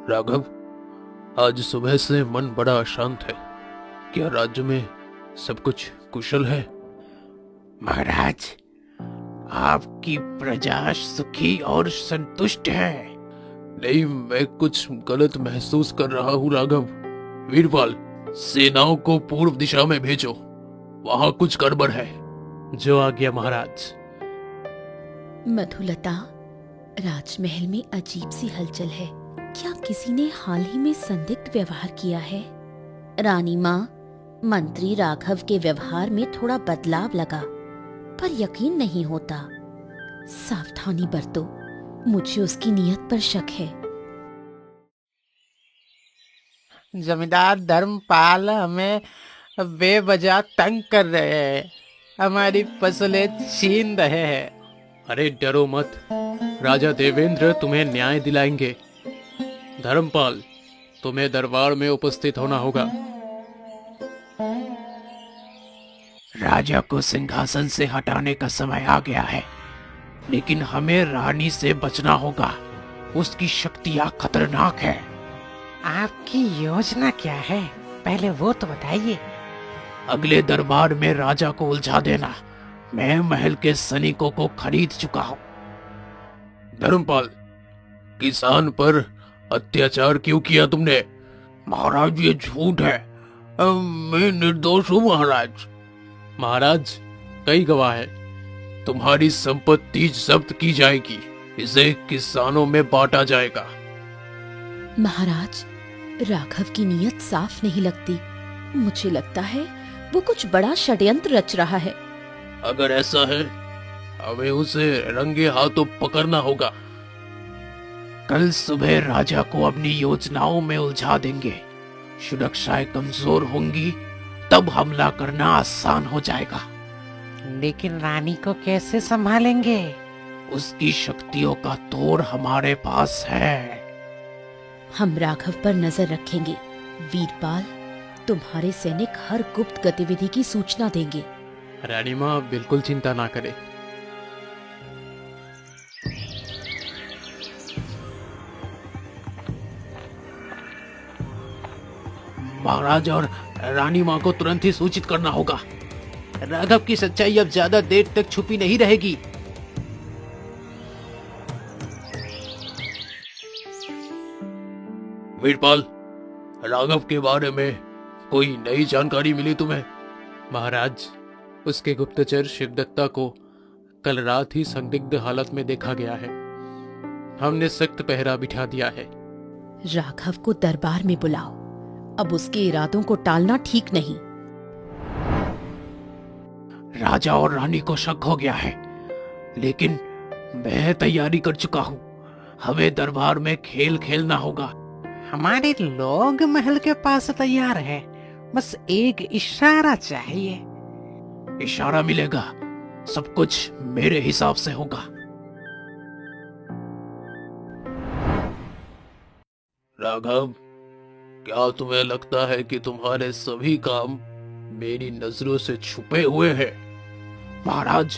राघव, आज सुबह से मन बड़ा अशांत है। क्या राज्य में सब कुछ कुशल है? महाराज, आपकी प्रजा सुखी और संतुष्ट है। नहीं, मैं कुछ गलत महसूस कर रहा हूँ राघव। वीरपाल, सेनाओं को पूर्व दिशा में भेजो, वहां कुछ गड़बड़ है। जो आज्ञा महाराज। मधुलता, राजमहल में अजीब सी हलचल है। क्या किसी ने हाल ही में संदिग्ध व्यवहार किया है? रानी माँ, मंत्री राघव के व्यवहार में थोड़ा बदलाव लगा, पर यकीन नहीं होता। सावधानी बरतो, मुझे उसकी नीयत पर शक है। जमींदार धर्मपाल हमें बेवजह तंग कर रहे हैं, हमारी फसलें छीन रहे हैं। अरे डरो मत, राजा देवेंद्र तुम्हें न्याय दिलाएंगे। धर्मपाल, तुम्हें दरबार में उपस्थित होना होगा। राजा को सिंहासन से हटाने का समय आ गया है, लेकिन हमें रानी से बचना होगा। उसकी शक्तियां खतरनाक है। आपकी योजना क्या है, पहले वो तो बताइए। अगले दरबार में राजा को उलझा देना। मैं महल के सैनिकों को खरीद चुका हूँ। धर्मपाल, किसान पर अत्याचार क्यों किया तुमने? महाराज, ये झूठ है। मैं निर्दोष हूँ महाराज। महाराज, कई गवाह है। तुम्हारी संपत्ति जब्त की जाएगी, इसे किसानों में बांटा जाएगा। महाराज, राघव की नीयत साफ नहीं लगती। मुझे लगता है वो कुछ बड़ा षड्यंत्र रच रहा है। अगर ऐसा है, हमें उसे रंगे हाथों पकड़ना होगा। कल सुबह राजा को अपनी योजनाओं में उलझा देंगे। सुरक्षाएं कमजोर होंगी, तब हमला करना आसान हो जाएगा। लेकिन रानी को कैसे संभालेंगे? उसकी शक्तियों का तोड़ हमारे पास है। हम राघव पर नजर रखेंगे। वीरपाल, तुम्हारे सैनिक हर गुप्त गतिविधि की सूचना देंगे। रानी माँ बिल्कुल चिंता ना करे। महाराज और रानी माँ को तुरंत ही सूचित करना होगा। राघव की सच्चाई अब ज्यादा देर तक छुपी नहीं रहेगी। वीरपाल, राघव के बारे में कोई नई जानकारी मिली तुम्हें? महाराज, उसके गुप्तचर शिवदत्ता को कल रात ही संदिग्ध हालत में देखा गया है। हमने सख्त पहरा बिठा दिया है। राघव को दरबार में बुलाओ। अब उसके इरादों को टालना ठीक नहीं। राजा और रानी को शक हो गया है, लेकिन मैं तैयारी कर चुका हूँ। हमें दरबार में खेल खेलना होगा। हमारे लोग महल के पास तैयार हैं, बस एक इशारा चाहिए। इशारा मिलेगा, सब कुछ मेरे हिसाब से होगा। राघव, क्या तुम्हें लगता है कि तुम्हारे सभी काम मेरी नजरों से छुपे हुए हैं? महाराज,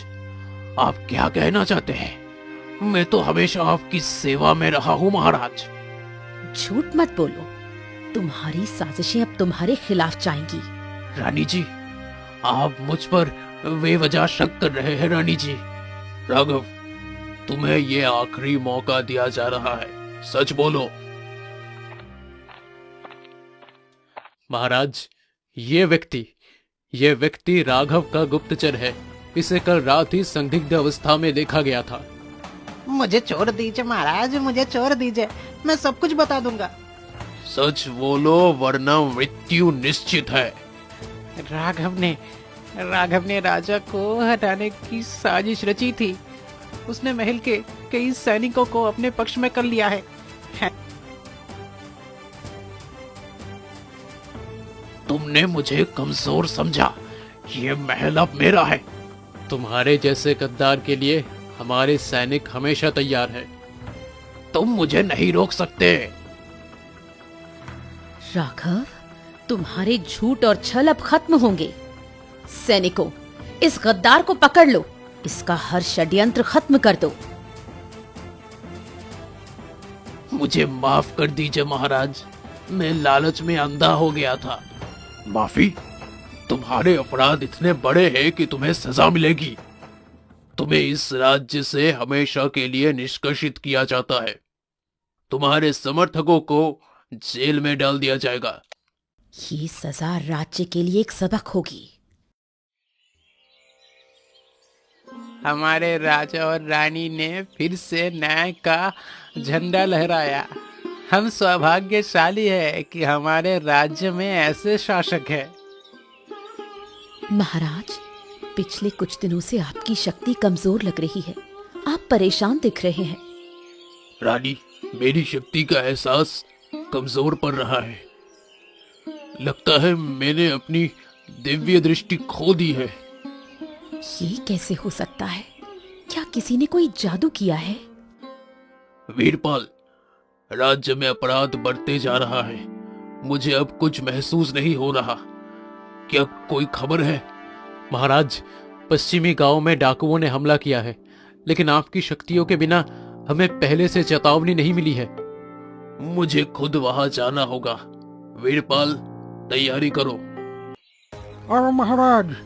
आप क्या कहना चाहते हैं? मैं तो हमेशा आपकी सेवा में रहा हूँ महाराज। झूठ मत बोलो। तुम्हारी साजिशें अब तुम्हारे खिलाफ जाएंगी। रानी जी, आप मुझ पर बेवजह शक कर रहे हैं। रानी जी, राघव, तुम्हें ये आखिरी मौका दिया जा रहा है, सच बोलो। महाराज, ये व्यक्ति राघव का गुप्तचर है। इसे कल रात ही संदिग्ध अवस्था में देखा गया था। मुझे छोड़ दीजिए महाराज, मुझे छोड़ दीजिए। मैं सब कुछ बता दूंगा। सच बोलो, वरना मृत्यु निश्चित है। राघव ने राजा को हटाने की साजिश रची थी। उसने महल के कई सैनिकों को अपने पक्ष में कर लिया है। तुमने मुझे कमजोर समझा। ये महल अब मेरा है। तुम्हारे जैसे गद्दार के लिए हमारे सैनिक हमेशा तैयार हैं। तुम मुझे नहीं रोक सकते। राघव, तुम्हारे झूठ और छल अब खत्म होंगे। सैनिकों, इस गद्दार को पकड़ लो। इसका हर षड्यंत्र खत्म कर दो। मुझे माफ कर दीजिए महाराज, मैं लालच में अंधा हो गया था। माफी? तुम्हारे अपराध इतने बड़े हैं कि तुम्हें सजा मिलेगी। तुम्हें इस राज्य से हमेशा के लिए निष्कासित किया जाता है। तुम्हारे समर्थकों को जेल में डाल दिया जाएगा। ये सजा राज्य के लिए एक सबक होगी। हमारे राजा और रानी ने फिर से न्याय का झंडा लहराया। हम सौभाग्यशाली है कि हमारे राज्य में ऐसे शासक है। महाराज, पिछले कुछ दिनों से आपकी शक्ति कमजोर लग रही है। आप परेशान दिख रहे हैं। रानी, मेरी शक्ति का एहसास कमजोर पड़ रहा है। लगता है मैंने अपनी दिव्य दृष्टि खो दी है। ये कैसे हो सकता है? क्या किसी ने कोई जादू किया है? वीरपाल, राज्य में अपराध बढ़ते जा रहा है। मुझे अब कुछ महसूस नहीं हो रहा। क्या कोई खबर है? महाराज, पश्चिमी गांव में डाकुओं ने हमला किया है, लेकिन आपकी शक्तियों के बिना हमें पहले से चेतावनी नहीं मिली है। मुझे खुद वहां जाना होगा। वीरपाल, तैयारी करो। और महाराज,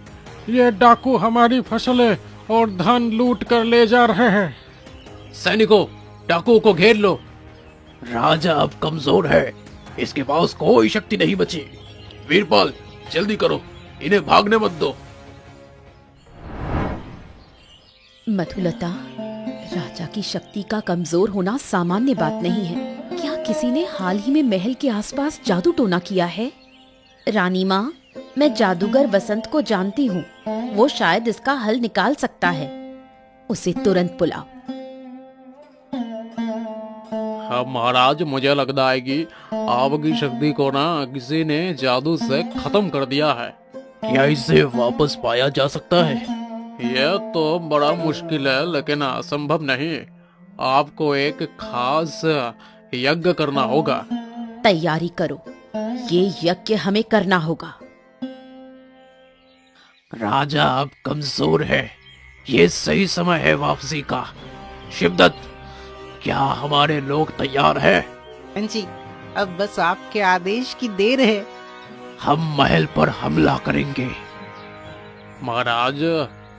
ये डाकू हमारी फसलें और धन लूट कर ले जा रहे हैं। सैनिकों, डाकुओं को घेर लो। राजा अब कमजोर है, इसके पास कोई शक्ति नहीं बची। वीरपाल, जल्दी करो, इन्हें भागने मत दो। मधुलता, राजा की शक्ति का कमजोर होना सामान्य बात नहीं है। क्या किसी ने हाल ही में महल के आसपास जादू टोना किया है? रानी माँ, मैं जादूगर वसंत को जानती हूँ। वो शायद इसका हल निकाल सकता है। उसे तुरंत बुलाओ। हाँ महाराज, मुझे लगता है कि आपकी शक्ति को ना किसी ने जादू से खत्म कर दिया है। क्या इसे वापस पाया जा सकता है? यह तो बड़ा मुश्किल है, लेकिन असंभव नहीं। आपको एक खास यज्ञ करना होगा। तैयारी करो, ये यज्ञ हमें करना होगा। राजा अब कमजोर है, ये सही समय है वापसी का। शिवदत्त, क्या हमारे लोग तैयार हैं? जी, अब बस आपके आदेश की देर है। हम महल पर हमला करेंगे। महाराज,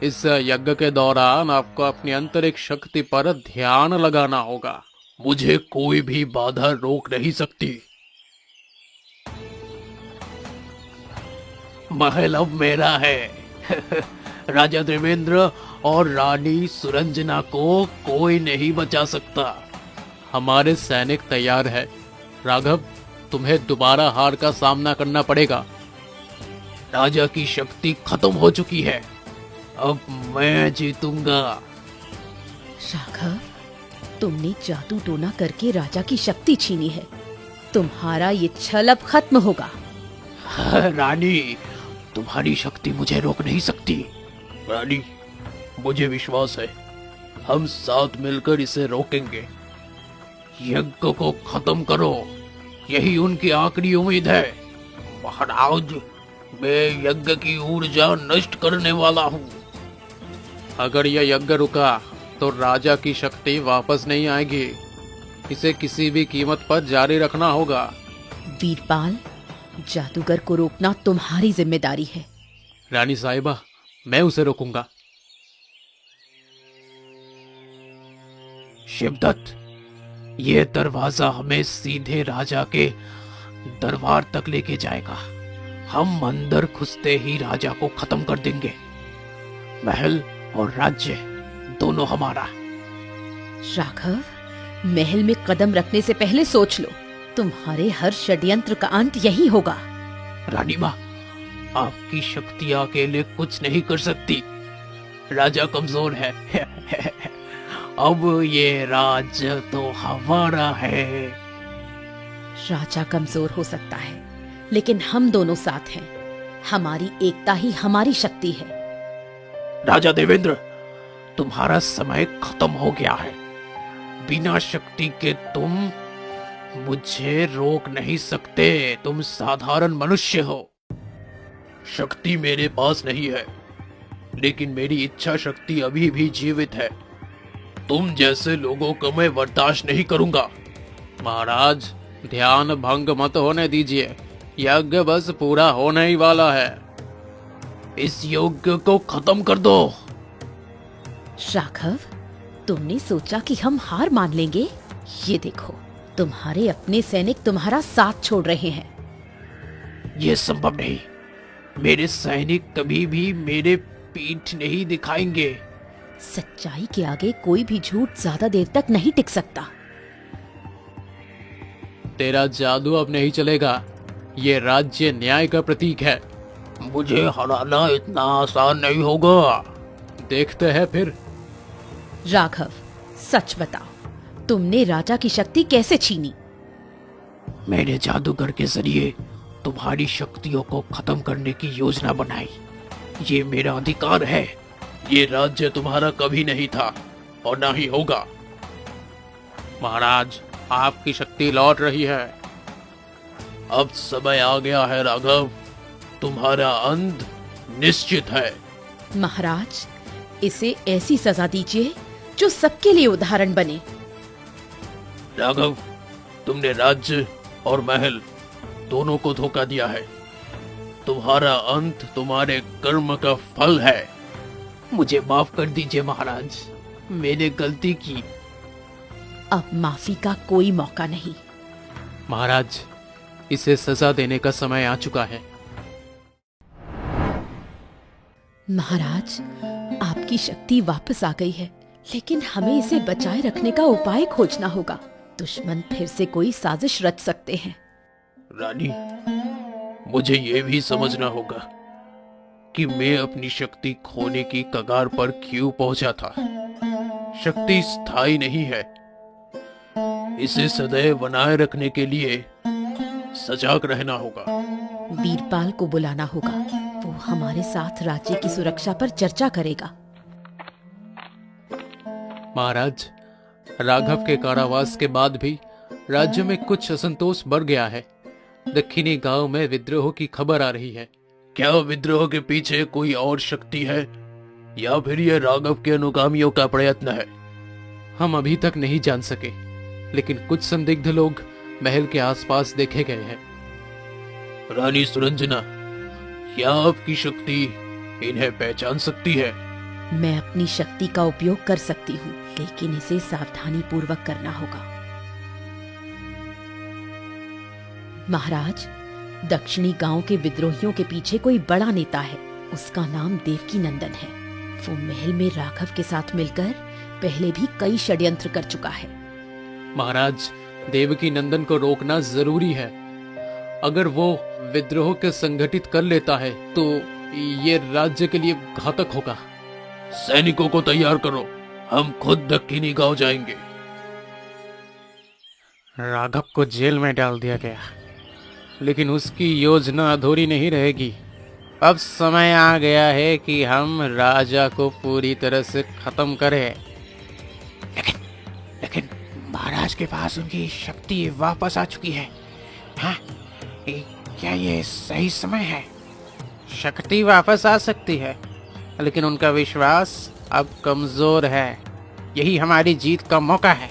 इस यज्ञ के दौरान आपको अपनी आंतरिक शक्ति पर ध्यान लगाना होगा। मुझे कोई भी बाधा रोक नहीं सकती। महल अब मेरा है। राजा देवेंद्र और रानी सुरंजना को कोई नहीं बचा सकता। हमारे सैनिक तैयार है। राघव, तुम्हें दोबारा हार का सामना करना पड़ेगा। राजा की शक्ति खत्म हो चुकी है। अब मैं जीतूंगा। राघव, तुमने जादू टोना करके राजा की शक्ति छीनी है। तुम्हारा ये छल अब खत्म होगा। रानी, तुम्हारी शक्ति मुझे रोक नहीं सकती। रानी, मुझे विश्वास है, हम साथ मिलकर इसे रोकेंगे। यज्ञ को खत्म करो, यही उनकी आखिरी उम्मीद है। महाराज, मैं यज्ञ की ऊर्जा नष्ट करने वाला हूँ। अगर यह यज्ञ रुका तो राजा की शक्ति वापस नहीं आएगी। इसे किसी भी कीमत पर जारी रखना होगा। वीरपाल, जादूगर को रोकना तुम्हारी जिम्मेदारी है। रानी साहिबा, मैं उसे रोकूंगा। शिवदत्त, ये दरवाजा हमें सीधे राजा के दरबार तक लेके जाएगा। हम अंदर घुसते ही राजा को खत्म कर देंगे। महल और राज्य दोनों हमारा। राघव, महल में कदम रखने से पहले सोच लो। तुम्हारे हर षड्यंत्र का अंत यही होगा। रानी माँ, आपकी शक्ति अकेले कुछ नहीं कर सकती। राजा कमजोर है। अब ये राज्य तो हमारा है। राजा कमजोर हो सकता है, लेकिन हम दोनों साथ हैं। हमारी एकता ही हमारी शक्ति है। राजा देवेंद्र, तुम्हारा समय खत्म हो गया है। बिना शक्ति के तुम मुझे रोक नहीं सकते। तुम साधारण मनुष्य हो। शक्ति मेरे पास नहीं है, लेकिन मेरी इच्छा शक्ति अभी भी जीवित है। तुम जैसे लोगों को मैं बर्दाश्त नहीं करूंगा। महाराज, ध्यान भंग मत होने दीजिए। यज्ञ बस पूरा होने ही वाला है। इस यज्ञ को खत्म कर दो। राघव, तुमने सोचा कि हम हार मान लेंगे? ये देखो, तुम्हारे अपने सैनिक तुम्हारा साथ छोड़ रहे हैं। ये संभव नहीं। मेरे सैनिक कभी भी मेरे पीठ नहीं दिखाएंगे। सच्चाई के आगे कोई भी झूठ ज्यादा देर तक नहीं टिक सकता। तेरा जादू अब नहीं चलेगा। ये राज्य न्याय का प्रतीक है। मुझे हराना इतना आसान नहीं होगा। देखते हैं फिर। राघव, सच बताओ, तुमने राजा की शक्ति कैसे छीनी? मैंने जादूगर के जरिए तुम्हारी शक्तियों को खत्म करने की योजना बनाई। ये मेरा अधिकार है। ये राज्य तुम्हारा कभी नहीं था और ना ही होगा। महाराज, आपकी शक्ति लौट रही है। अब समय आ गया है राघव। तुम्हारा अंत निश्चित है। महाराज, इसे ऐसी सजा दीजिए जो सबके लिए उदाहरण बने। राघव, तुमने राज्य और महल दोनों को धोखा दिया है। तुम्हारा अंत तुम्हारे कर्म का फल है। मुझे माफ कर दीजिए महाराज, मैंने गलती की। अब माफी का कोई मौका नहीं। महाराज, इसे सजा देने का समय आ चुका है। महाराज, आपकी शक्ति वापस आ गई है, लेकिन हमें इसे बचाए रखने का उपाय खोजना होगा। दुश्मन फिर से कोई साजिश रच सकते हैं। रानी, मुझे ये भी समझना होगा कि मैं अपनी शक्ति खोने की कगार पर क्यों पहुंचा था। शक्ति स्थायी नहीं है। इसे सदैव बनाए रखने के लिए सजग रहना होगा। वीरपाल को बुलाना होगा। वो हमारे साथ राज्य की सुरक्षा पर चर्चा करेगा। महाराज, राघव के कारावास के बाद भी राज्य में कुछ असंतोष बढ़ गया है। दक्षिणी गांव में विद्रोह की खबर आ रही है। क्या विद्रोह के पीछे कोई और शक्ति है या फिर यह राघव के अनुगामियों का प्रयत्न है? हम अभी तक नहीं जान सके, लेकिन कुछ संदिग्ध लोग महल के आसपास देखे गए हैं। रानी सुरंजना, क्या आपकी शक्ति इन्हें पहचान सकती है? मैं अपनी शक्ति का उपयोग कर सकती हूँ, लेकिन इसे सावधानी पूर्वक करना होगा। महाराज, दक्षिणी गांव के विद्रोहियों के पीछे कोई बड़ा नेता है। उसका नाम देवकी नंदन है। वो महल में राघव के साथ मिलकर पहले भी कई षड्यंत्र कर चुका है। महाराज, देवकी नंदन को रोकना जरूरी है। अगर वो विद्रोह के संगठित कर लेता है तो ये राज्य के लिए घातक होगा। सैनिकों को तैयार करो, हम खुद दक्षिणी गांव जाएंगे। राघव को जेल में डाल दिया गया, लेकिन उसकी योजना अधूरी नहीं रहेगी। अब समय आ गया है कि हम राजा को पूरी तरह से खत्म करें। लेकिन महाराज के पास उनकी शक्ति वापस आ चुकी है। हाँ, क्या ये सही समय है? शक्ति वापस आ सकती है, लेकिन उनका विश्वास अब कमजोर है। यही हमारी जीत का मौका है।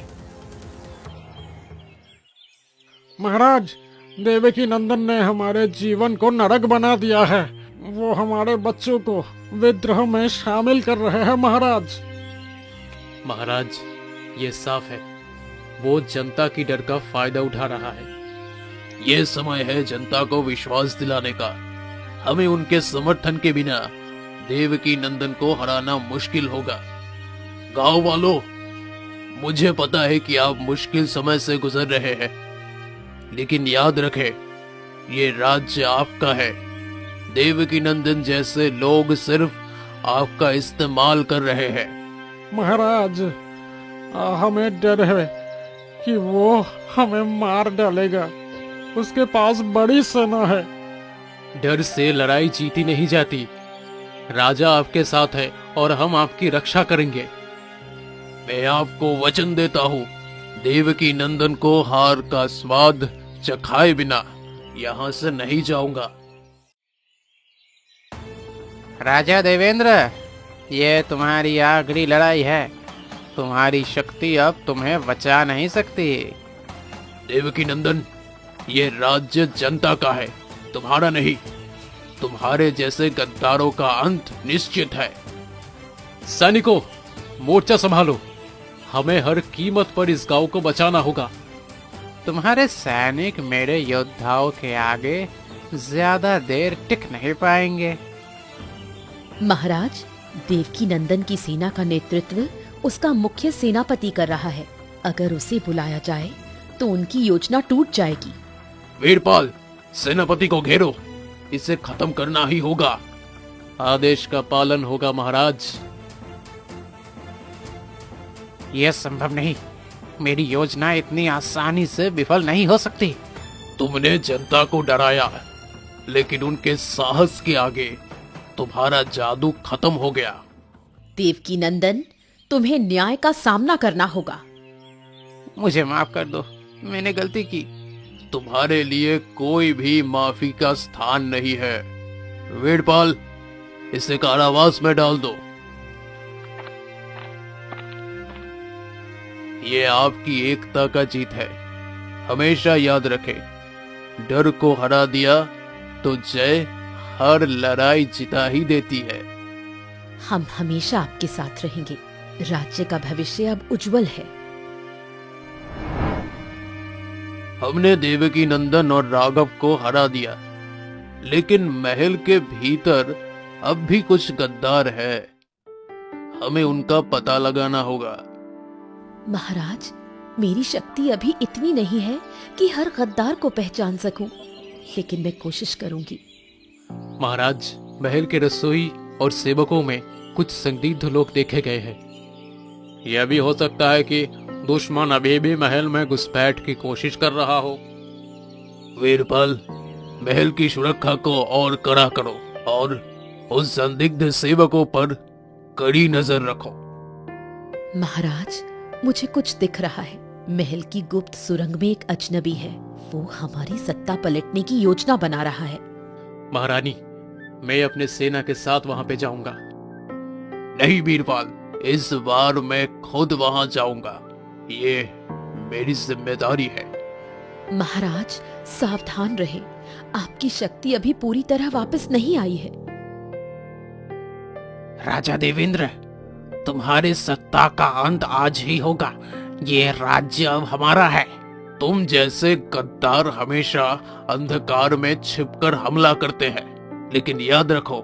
महाराज, देवकी नंदन ने हमारे जीवन को नरक बना दिया है। वो हमारे बच्चों को विद्रोह में शामिल कर रहे हैं। महाराज, ये साफ है, वो जनता की डर का फायदा उठा रहा है। ये समय है जनता को विश्वास दिलाने का। हमें उनके समर्थन के बिना देवकी नंदन को हराना मुश्किल होगा। गांव वालों, मुझे पता है कि आप मुश्किल समय से गुजर रहे हैं, लेकिन याद रखें, ये राज्य आपका है। देवकी नंदन जैसे लोग सिर्फ आपका इस्तेमाल कर रहे हैं। महाराज, हमें डर है कि वो हमें मार डालेगा। उसके पास बड़ी सेना है। डर से लड़ाई जीती नहीं जाती। राजा आपके साथ है और हम आपकी रक्षा करेंगे। मैं आपको वचन देता हूँ, देवकी नंदन को हार का स्वाद चखाए बिना यहाँ से नहीं जाऊंगा। राजा देवेंद्र, ये तुम्हारी आखिरी लड़ाई है। तुम्हारी शक्ति अब तुम्हें बचा नहीं सकती। देवकी नंदन, ये राज्य जनता का है, तुम्हारा नहीं। तुम्हारे जैसे गद्दारों का अंत निश्चित है। सैनिकों, मोर्चा संभालो, हमें हर कीमत पर इस गांव को बचाना होगा। तुम्हारे सैनिक मेरे योद्धाओं के आगे ज्यादा देर टिक नहीं पाएंगे। महाराज, देवकी नंदन की सेना का नेतृत्व उसका मुख्य सेनापति कर रहा है। अगर उसे बुलाया जाए तो उनकी योजना टूट जाएगी। वीरपाल, सेनापति को घेरो, इसे खत्म करना ही होगा। आदेश का पालन होगा महाराज। यह संभव नहीं, मेरी योजना इतनी आसानी से विफल नहीं हो सकती। तुमने जनता को डराया, लेकिन उनके साहस के आगे तुम्हारा जादू खत्म हो गया। देवकी नंदन, तुम्हें न्याय का सामना करना होगा। मुझे माफ कर दो, मैंने गलती की। तुम्हारे लिए कोई भी माफी का स्थान नहीं है। वीरपाल, इसे कारावास में डाल दो। ये आपकी एकता का जीत है, हमेशा याद रखें। डर को हरा दिया तो जय हर लड़ाई जिता ही देती है। हम हमेशा आपके साथ रहेंगे। राज्य का भविष्य अब उज्जवल है। हमने देवकी नंदन और राघव को हरा दिया, लेकिन महल के भीतर अब भी कुछ गद्दार है। हमें उनका पता लगाना होगा। महाराज, मेरी शक्ति अभी इतनी नहीं है कि हर गद्दार को पहचान सकूं, लेकिन मैं कोशिश करूंगी। महाराज, महल के रसोई और सेवकों में कुछ संदिग्ध लोग देखे गए हैं। यह भी हो सकता है कि दुश्मन अभी भी महल में घुसपैठ की कोशिश कर रहा हो। वीरपाल, महल की सुरक्षा को और कड़ा करो और उस संदिग्ध सेवकों पर कड़ी नजर रखो। महाराज, मुझे कुछ दिख रहा है। महल की गुप्त सुरंग में एक अजनबी है। वो हमारी सत्ता पलटने की योजना बना रहा है। महारानी, मैं अपने सेना के साथ वहां पे जाऊंगा। नहीं वीरपाल, इस बार मैं खुद वहां जाऊंगा। ये मेरी जिम्मेदारी है। महाराज, सावधान रहें। आपकी शक्ति अभी पूरी तरह वापस नहीं आई है। राजा देवेंद्र, तुम्हारी सत्ता का अंत आज ही होगा। ये राज्य अब हमारा है। तुम जैसे गद्दार हमेशा अंधकार में छिपकर हमला करते हैं, लेकिन याद रखो,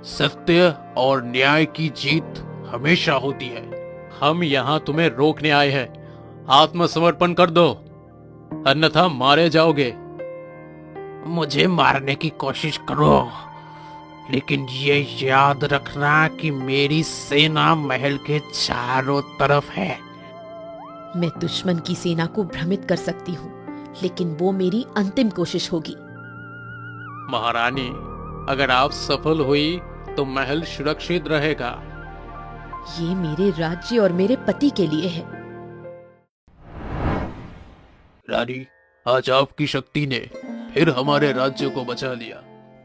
सत्य और न्याय की जीत हमेशा होती है। हम यहाँ तुम्हें रोकने आए हैं। आत्मसमर्पण कर दो, अन्यथा मारे जाओगे। मुझे मारने की कोशिश करो, लेकिन ये याद रखना कि मेरी सेना महल के चारों तरफ है। मैं दुश्मन की सेना को भ्रमित कर सकती हूँ, लेकिन वो मेरी अंतिम कोशिश होगी। महारानी, अगर आप सफल हुई तो महल सुरक्षित रहेगा। ये मेरे राज्य और मेरे पति के लिए है। रानी, आज आपकी शक्ति ने फिर हमारे राज्य को बचा लिया।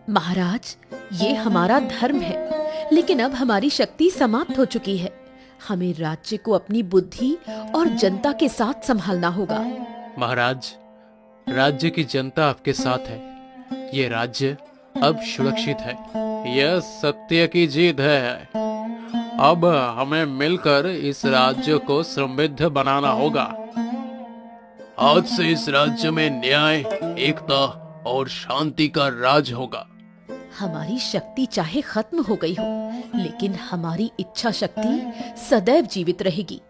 महाराज, ये हमारा धर्म है, लेकिन अब हमारी शक्ति समाप्त हो चुकी है। हमें राज्य को अपनी बुद्धि और जनता के साथ संभालना होगा। महाराज, राज्य की जनता आपके साथ है। ये राज्य अब सुरक्षित है। यह सत्य की जीत है। अब हमें मिलकर इस राज्य को समृद्ध बनाना होगा। आज से इस राज्य में न्याय, एकता और शांति का राज होगा। हमारी शक्ति चाहे खत्म हो गई हो, लेकिन हमारी इच्छा शक्ति सदैव जीवित रहेगी।